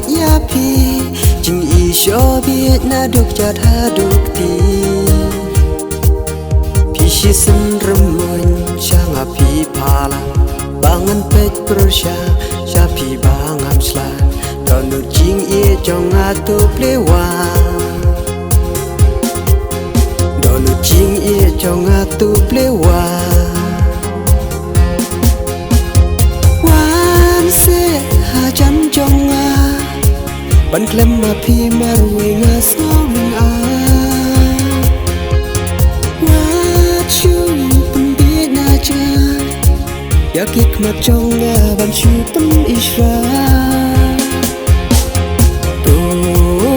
ya pi jing I sho bi na duk ja tha duk ti pi shi sin remun chang a pi pala bangan pet prosha sha pi bangam slan don nu jing I jong a tu plewa don nu jing I jong a tu plewa chăm trong bắn klem mà phi mà ruồi ngã sao mình ngã chung bắn biết na cha ya kik mặt trong bắn chu bắn isra tu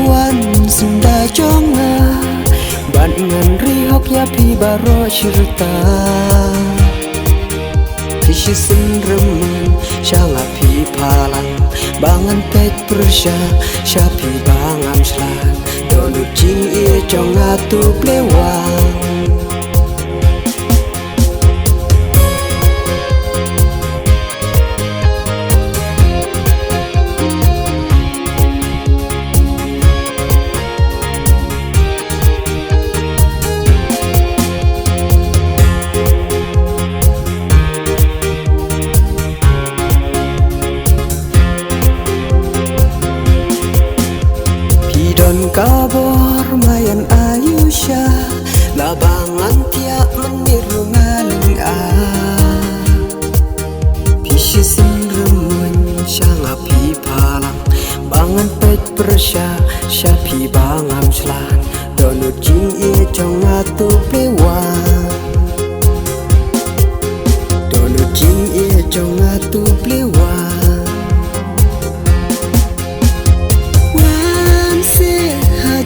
wan sinh đa trong bắn ngàn ri học ya phi baro shirta Pishi sin remen shanga pi palang bangan pet persha shapi bangam slan donu jing I jong atu plewang kabor mayan ayusha labangan tiap meniru ngaling Pishi sin remun shanga pi palang bangan pet persha shapi bangam slan donu jing I jong atu plewang donu jing I jong atu plewang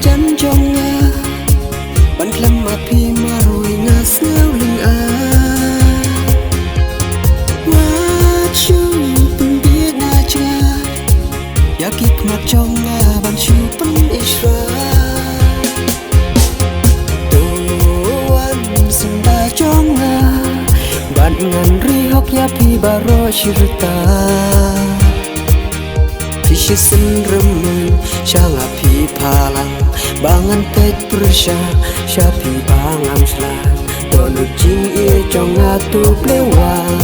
chăm trong bắn klem mà phi mà rồi ngã sao linh ngã chung bắn biết na cha ya kik mặt trong bắn chu bắn isra tu wan sinh đa trong bắn ngàn ri học ya phi baro shirta Pishi sin remen shanga pi palang bangan pet persha shapi bangam slan donu jing I jong atu plewang